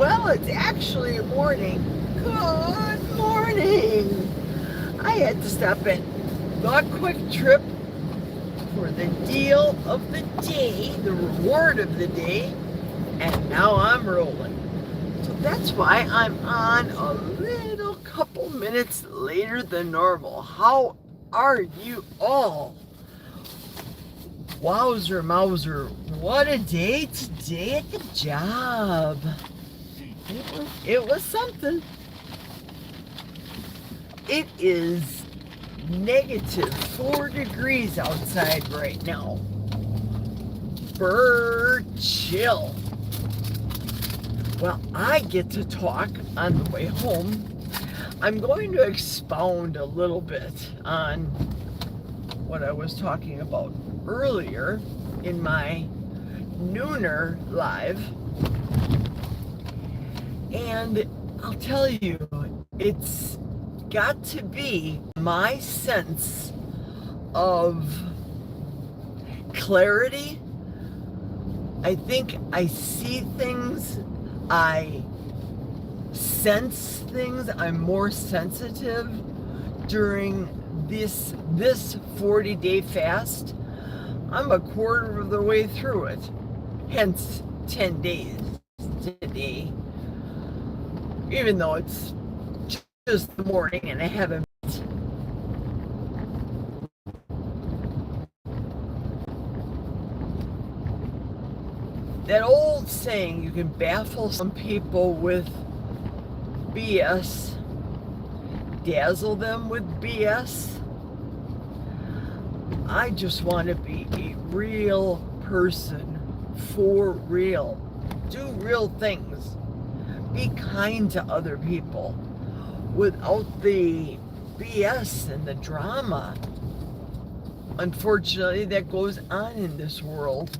Well, it's actually morning. Good morning. I had to stop at the Quick Trip for the deal of the day, the reward of the day, and now I'm rolling. So that's why I'm on a little couple minutes later than normal. How are you all? Wowzer Mauser, what a day today at the job. It was something. It is negative 4 degrees outside right now. Bird chill. Well, I get to talk on the way home. I'm going to expound a little bit on what I was talking about earlier in my nooner live. And I'll tell you, it's got to be my sense of clarity. I think I see things, I sense things, I'm more sensitive during this 40-day fast. I'm a quarter of the way through it, hence 10 days today, even though it's just the morning and I haven't. That old saying, you can baffle some people with BS, dazzle them with BS. I just want to be a real person, for real. Do real things. Be kind to other people without the BS and the drama, unfortunately, that goes on in this world.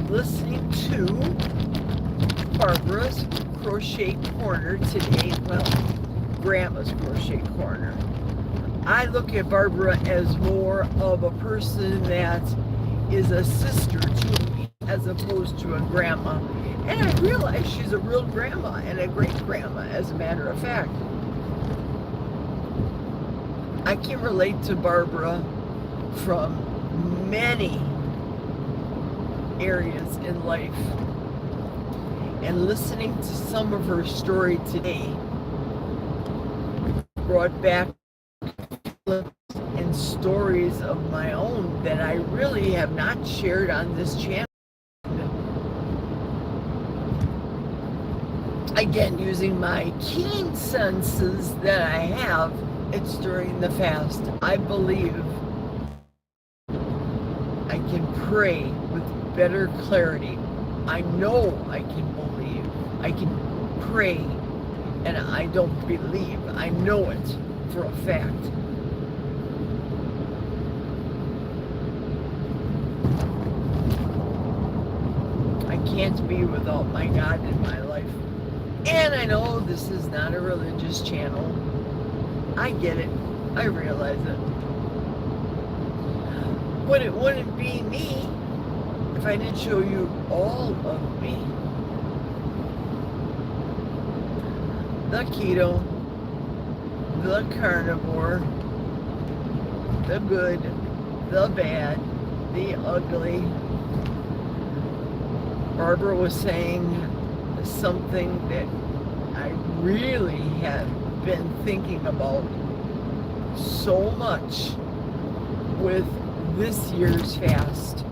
Listening to Barbara's Crochet Corner today, well, Grandma's Crochet Corner. I look at Barbara as more of a person that is a sister to me as opposed to a grandma. And I realize she's a real grandma and a great grandma, as a matter of fact. I can relate to Barbara from many areas in life. And listening to some of her story today brought back and stories of my own that I really have not shared on this channel. Again, using my keen senses that I have, it's during the fast. I believe I can pray with better clarity. I know I can believe. I can pray, and I don't believe. I know it for a fact. I can't be without my God in my life. And I know this is not a religious channel. I get it. I realize it. But it wouldn't be me if I didn't show you all of me. The keto, the carnivore, the good, the bad, the ugly. Barbara was saying something that I really have been thinking about so much with this year's fast,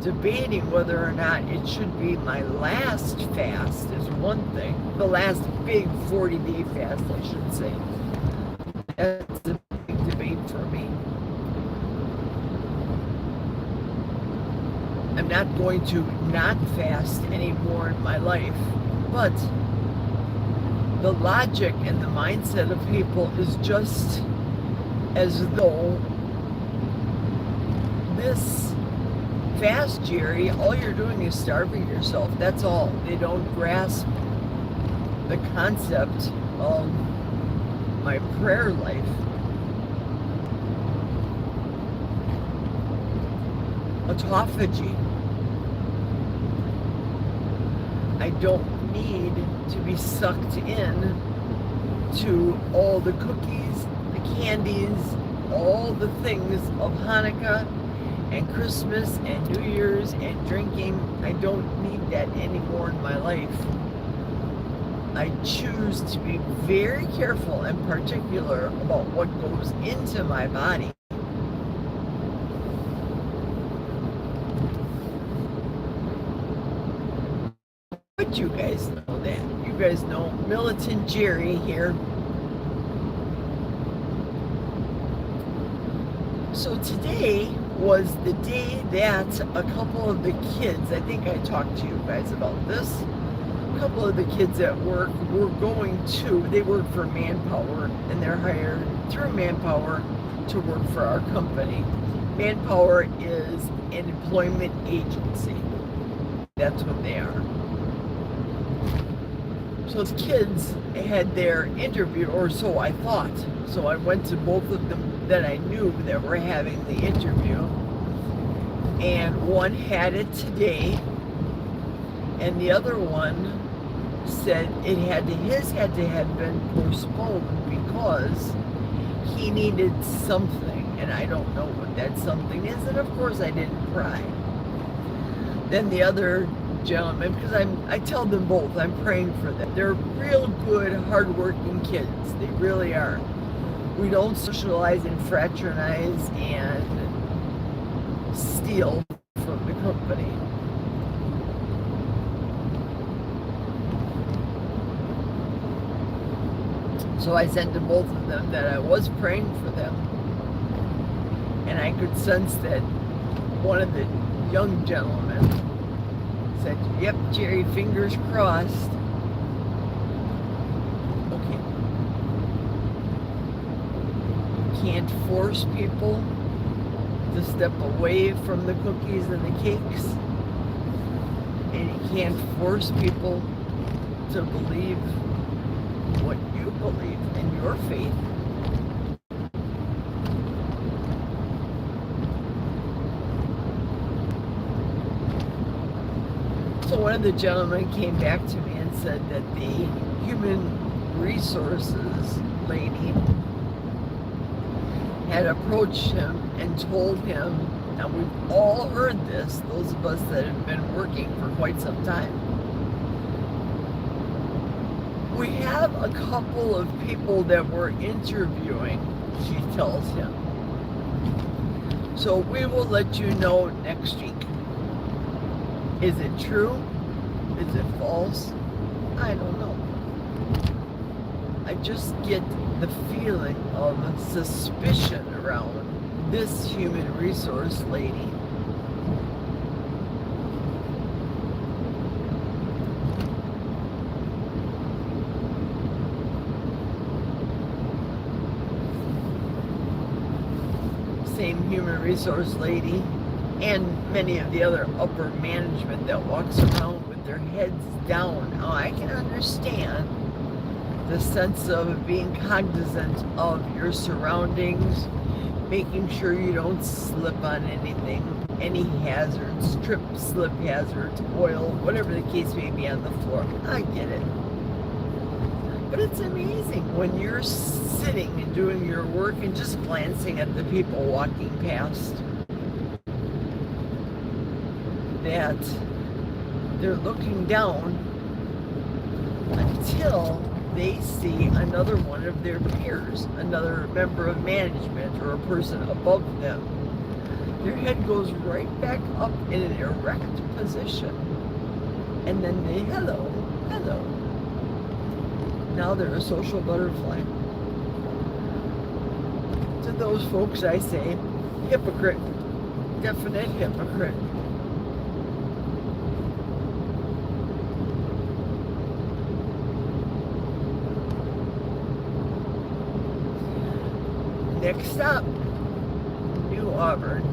debating whether or not it should be my last fast is one thing, the last big 40-day fast, I should say. That's a big debate for me. I'm not going to not fast anymore in my life, but the logic and the mindset of people is just as though this fast, Jerry, all you're doing is starving yourself. That's all. They don't grasp the concept of my prayer life. Autophagy. I don't need to be sucked in to all the cookies, the candies, all the things of Hanukkah and Christmas and New Year's and drinking. I don't need that anymore in my life. I choose to be very careful and particular about what goes into my body. But you guys know that. You guys know Militant Jerry here. So today was the day that a couple of the kids, I think I talked to you guys about this, a couple of the kids at work were going to, they work for Manpower, and they're hired through Manpower to work for our company. Manpower is an employment agency. That's what they are. So the kids had their interview, or so I thought. So I went to both of them that I knew that were having the interview. And one had it today, and the other one said his had to have been postponed because he needed something, and I don't know what that something is, and of course I didn't pry. Then the other gentleman, because I tell them both, I'm praying for them. They're real good, hardworking kids. They really are. We don't socialize and fraternize and steal from the company. So I said to both of them that I was praying for them. And I could sense that one of the young gentlemen said, "Yep, Jerry, fingers crossed." Okay. Can't force people to step away from the cookies and the cakes. And you can't force people to believe what you believe in your faith. So one of the gentlemen came back to me and said that the human resources lady had approached him and told him, and we've all heard this, those of us that have been working for quite some time. We have a couple of people that we're interviewing, she tells him. So we will let you know next week. Is it true? Is it false? I don't know. I just get the feeling of suspicion around this human resource lady. Same human resource lady and many of the other upper management that walks around with their heads down. Now, I can understand the sense of being cognizant of your surroundings, making sure you don't slip on anything, any hazards, trip, slip hazards, oil, whatever the case may be on the floor. I get it. But it's amazing when you're sitting and doing your work and just glancing at the people walking past, that they're looking down until they see another one of their peers, another member of management or a person above them. Their head goes right back up in an erect position. And then they, hello. Now they're a social butterfly. To those folks I say, hypocrite, definite hypocrite. Next stop, New Auburn.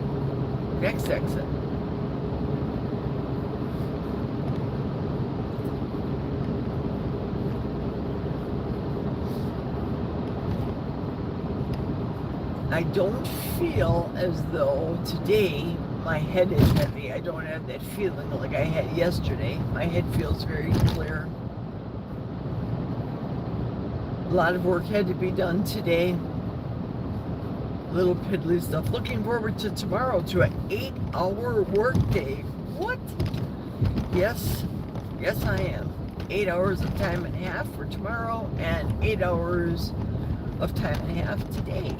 Next exit. I don't feel as though today my head is heavy. I don't have that feeling like I had yesterday. My head feels very clear. A lot of work had to be done today. Little piddly stuff. Looking forward to tomorrow, to an 8-hour work day. What? Yes, I am. 8 hours of time and a half for tomorrow, and 8 hours of time and a half today.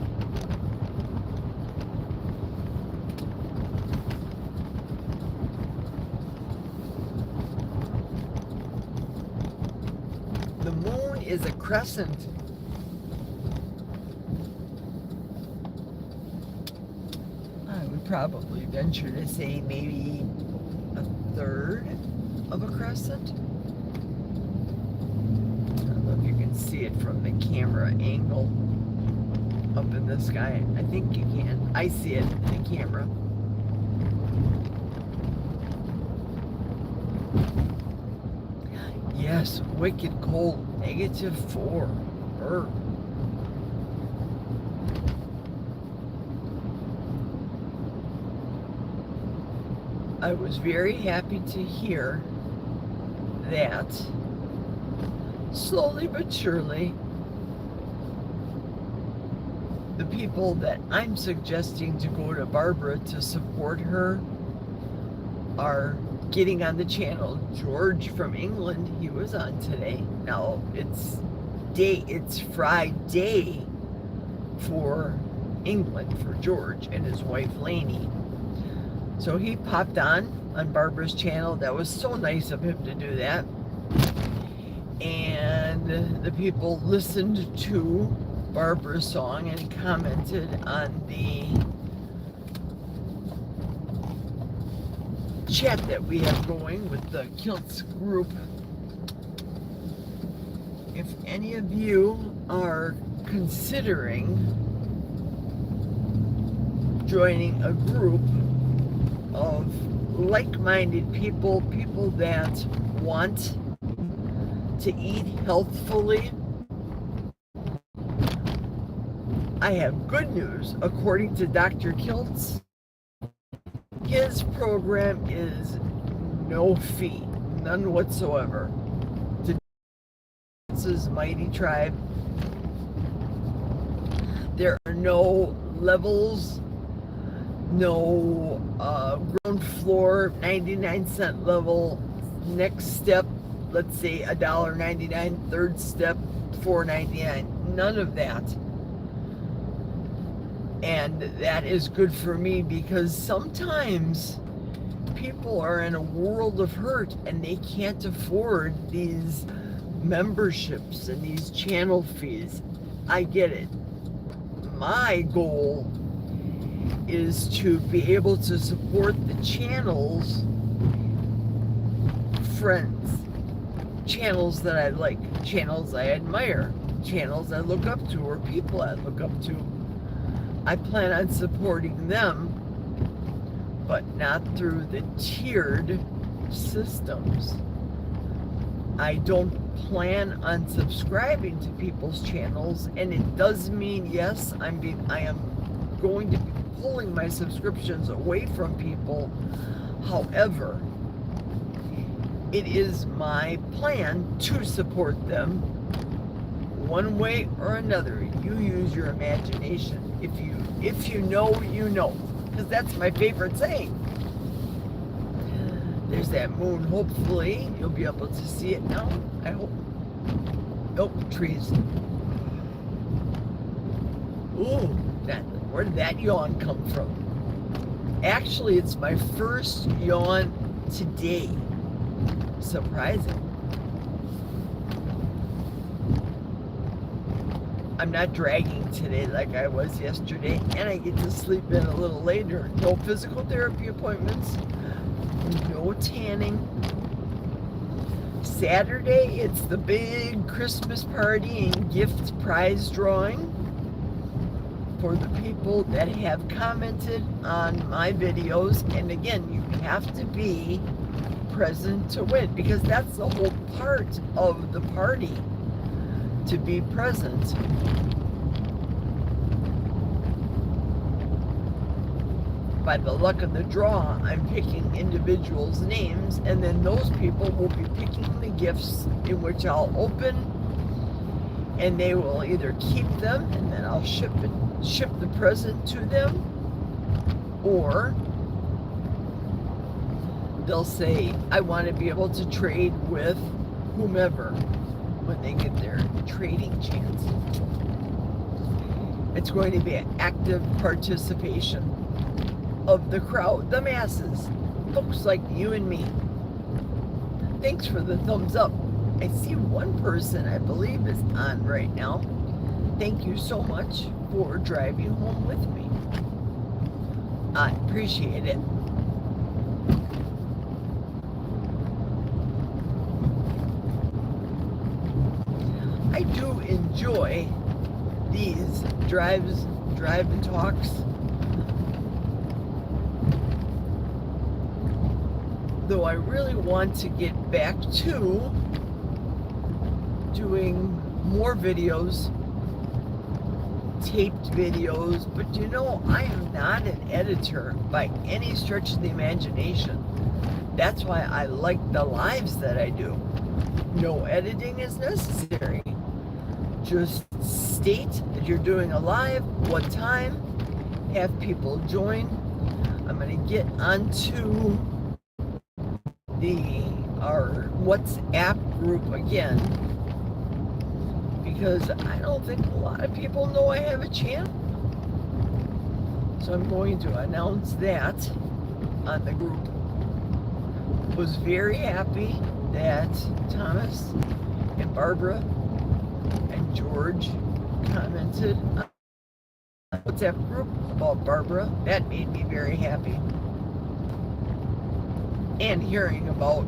The moon is a crescent. I would probably venture to say maybe a third of a crescent. I don't know if you can see it from the camera angle up in the sky. I think you can. I see it in the camera. Yes, wicked cold, -4. I was very happy to hear that slowly but surely the people that I'm suggesting to go to Barbara to support her are getting on the channel. George from England, he was on today. Now it's Friday for England, for George and his wife Lainey. So he popped on Barbara's channel. That was so nice of him to do that. And the people listened to Barbara's song and commented on the chat that we have going with the Kilts group. If any of you are considering joining a group of like-minded people that want to eat healthfully, I have good news. According to Dr. Kilts, his program is no fee, none whatsoever. This is Mighty Tribe. There are no levels, no ground floor 99-cent level, next step, let's say $1.99, third step $4.99, none of that. And that is good for me, because sometimes people are in a world of hurt and they can't afford these memberships and these channel fees. I get it. My goal is to be able to support the channels, friends, channels that I like, channels I admire, channels I look up to, or people I look up to. I plan on supporting them, but not through the tiered systems. I don't plan on subscribing to people's channels, and it does mean, yes, I am going to be pulling my subscriptions away from people. However, it is my plan to support them one way or another. You use your imagination. If you know, you know, because that's my favorite saying. There's that moon. Hopefully you'll be able to see it now. I hope. Oh, trees. Ooh, where did that yawn come from? Actually, it's my first yawn today. Surprising. I'm not dragging today like I was yesterday, and I get to sleep in a little later. No physical therapy appointments, no tanning. Saturday, it's the big Christmas party and gift prize drawing for the people that have commented on my videos. And again, you have to be present to win, because that's the whole part of the party, to be present. by the luck of the draw, I'm picking individuals' names, and then those people will be picking the gifts in which I'll open, and they will either keep them, and then I'll ship the present to them, or they'll say, I want to be able to trade with whomever when they get their trading chance. It's going to be an active participation of the crowd, the masses, folks like you and me. Thanks for the thumbs up. I see one person I believe is on right now. Thank you so much for driving home with me. I appreciate it. I do enjoy these drive and talks, though I really want to get back to doing more videos, taped videos, but you know, I am not an editor by any stretch of the imagination. That's why I like the lives that I do. No editing is necessary. Just state that you're doing a live, what time, have people join. I'm going to get onto our WhatsApp group again, because I don't think a lot of people know I have a channel. So I'm going to announce that on the group. Was very happy that Thomas and Barbara and George commented on the WhatsApp group about Barbara. That made me very happy. And hearing about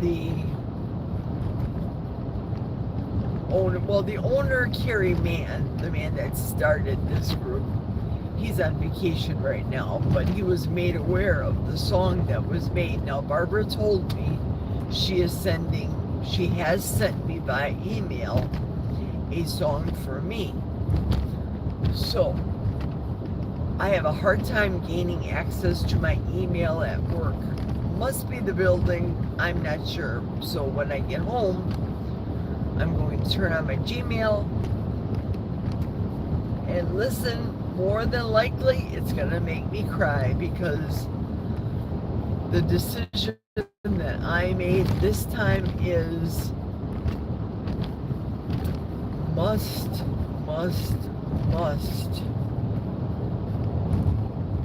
the owner, Kerry Mann, the man that started this group, he's on vacation right now, but he was made aware of the song that was made. Now, Barbara told me she has sent me by email a song for me. So, I have a hard time gaining access to my email at work. Must be the building, I'm not sure. So when I get home, I'm going to turn on my Gmail and listen. More than likely, it's going to make me cry, because the decision that I made this time is must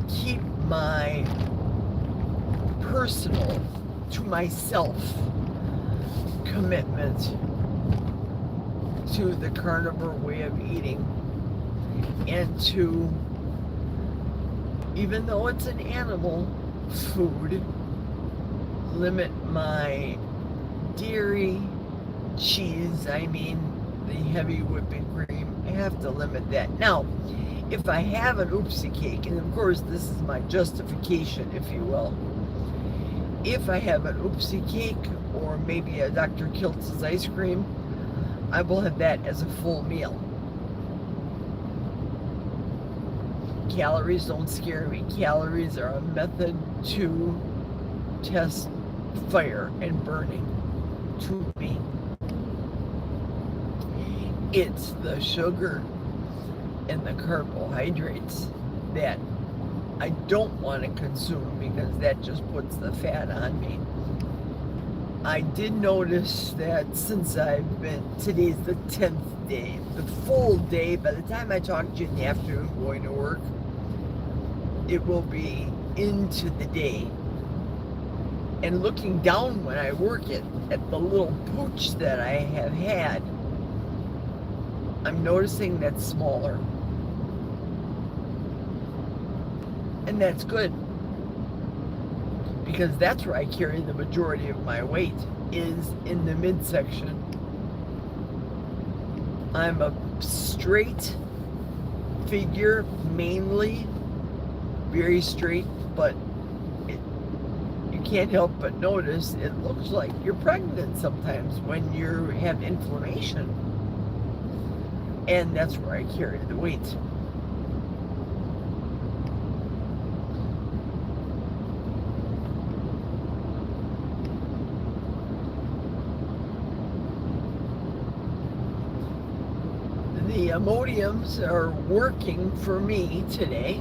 keep my personal, to myself, commitment to the carnivore way of eating, and to, even though it's an animal food, limit my dairy, cheese, the heavy whipping cream. I have to limit that. Now, if I have an oopsie cake, and of course this is my justification, if you will, if I have an oopsie cake or maybe a Dr. Kiltz's ice cream, I will have that as a full meal. Calories don't scare me. Calories are a method to test fire and burning to me. It's the sugar and the carbohydrates that I don't want to consume, because that just puts the fat on me. I did notice that since today's the 10th day, the full day, by the time I talk to you in the afternoon going to work, it will be into the day. And looking down when I work at the little pooch that I have had, I'm noticing that's smaller. And that's good, because that's where I carry the majority of my weight, is in the midsection. I'm a straight figure, mainly, very straight, but you can't help but notice it looks like you're pregnant sometimes when you have inflammation. And that's where I carry the weight. the Imodiums are working for me today.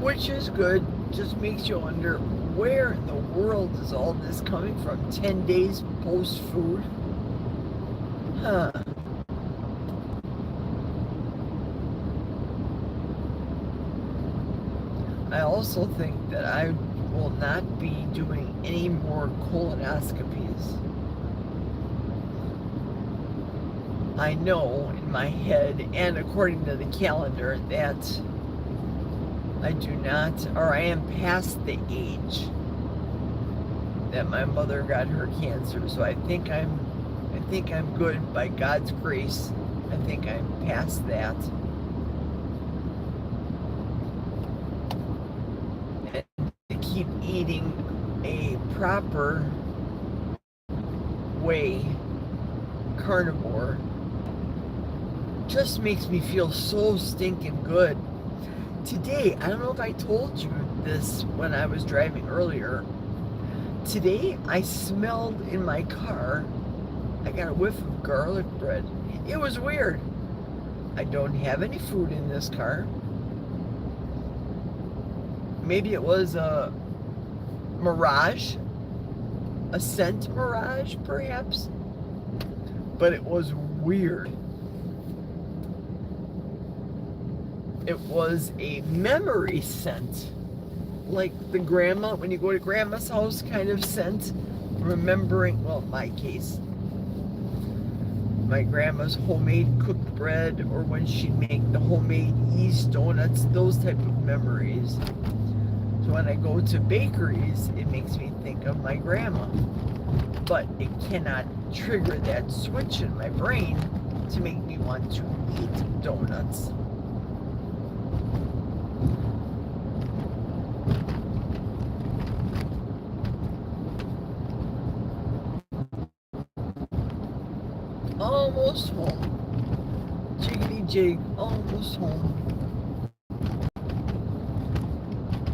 Which is good. Just makes you wonder, where in the world is all this coming from? 10 days post food? Huh. I also think that I will not be doing any more colonoscopies. I know in my head and according to the calendar that I do not, or I am past the age that my mother got her cancer. So I think I'm good by God's grace. I think I'm past that. And to keep eating a proper way, carnivore, just makes me feel so stinking good. Today, I don't know if I told you this when I was driving earlier. Today, I smelled in my car, I got a whiff of garlic bread. It was weird. I don't have any food in this car. Maybe it was a mirage, a scent mirage, perhaps. But it was weird. It was a memory scent, like the grandma, when you go to grandma's house kind of scent, remembering, well, in my case, my grandma's homemade cooked bread, or when she'd make the homemade yeast donuts, those type of memories. So when I go to bakeries, it makes me think of my grandma, but it cannot trigger that switch in my brain to make me want to eat donuts. Almost home. Jiggity jig, almost home.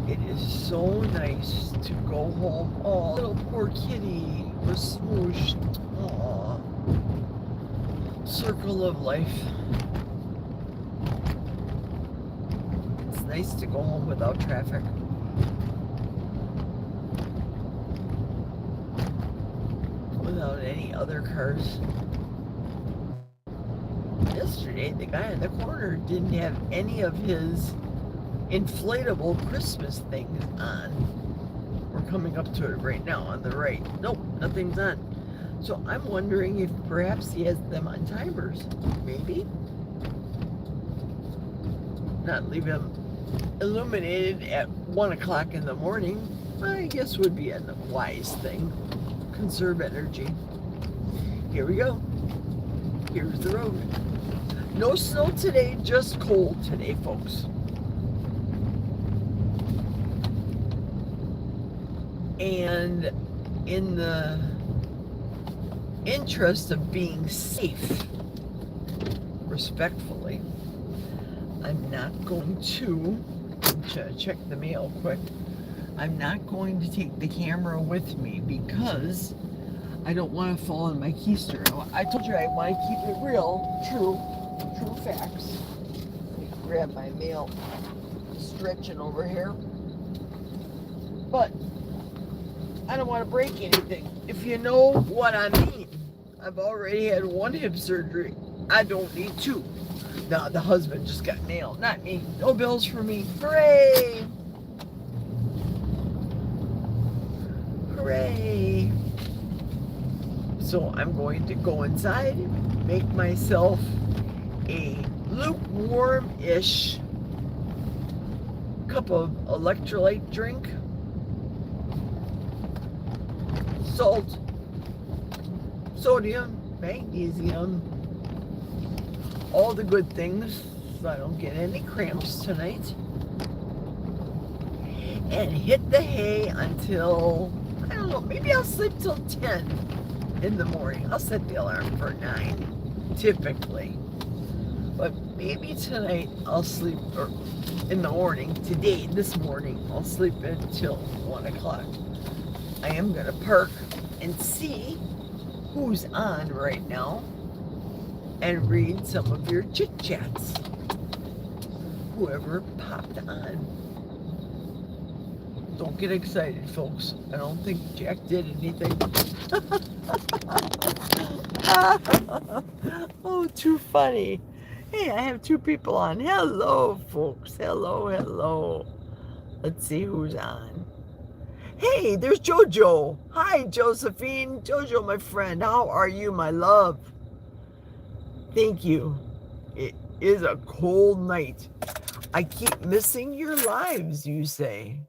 It is so nice to go home. Oh, little poor kitty was smooshed. Aw. Circle of life. It's nice to go home without traffic. Without any other cars. Yesterday, the guy in the corner didn't have any of his inflatable Christmas things on. We're coming up to it right now on the right. Nope, nothing's on. So I'm wondering if perhaps he has them on timers. Maybe. Not leave them illuminated at 1 o'clock in the morning. I guess would be a wise thing. Conserve energy. Here we go. Here's the road. No snow today, just cold today, folks. And in the interest of being safe, respectfully, I'm not going to check the mail quick. I'm not going to take the camera with me because I don't want to fall in my keister. I told you I want to keep it real, true facts. Let me grab my mail, stretching over here. But I don't want to break anything. If you know what I mean, I've already had 1 hip surgery. I don't need 2. No, the husband just got nailed, not me. No bills for me. Hooray! Hooray! So I'm going to go inside, make myself a lukewarm-ish cup of electrolyte drink. Salt, sodium, magnesium, all the good things so I don't get any cramps tonight. And hit the hay until, I don't know, maybe I'll sleep till 10 in the morning. I'll set the alarm for 9, typically. But maybe tonight I'll sleep, or in the morning, this morning, I'll sleep until 1 o'clock. I am going to park and see who's on right now and read some of your chit chats. Whoever popped on. Don't get excited, folks. I don't think Jack did anything. Oh, too funny. Hey, I have 2 people on. Hello, folks. Hello, hello. Let's see who's on. Hey, there's Jojo. Hi, Josephine. Jojo, my friend. How are you, my love? Thank you. It is a cold night. I keep missing your lives, you say.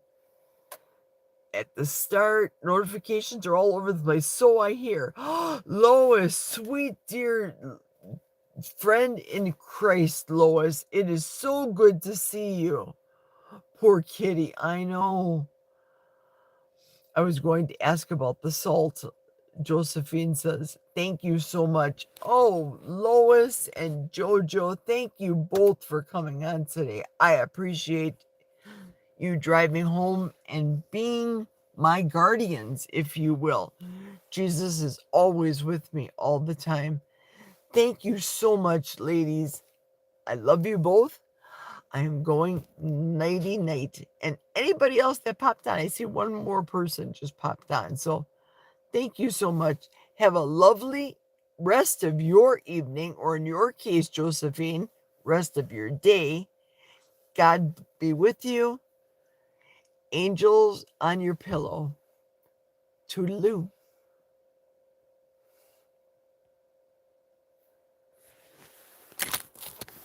At the start, notifications are all over the place. So I hear. Lois, sweet dear friend in Christ, Lois. It is so good to see you. Poor kitty, I know. I was going to ask about the salt. Josephine says, thank you so much. Oh, Lois and Jojo, thank you both for coming on today. I appreciate you driving home and being my guardians, if you will. Jesus is always with me all the time. Thank you so much, ladies. I love you both. I am going nighty night. And anybody else that popped on, I see one more person just popped on. So thank you so much. Have a lovely rest of your evening, or in your case, Josephine, rest of your day. God be with you. Angels on your pillow. Toodaloo.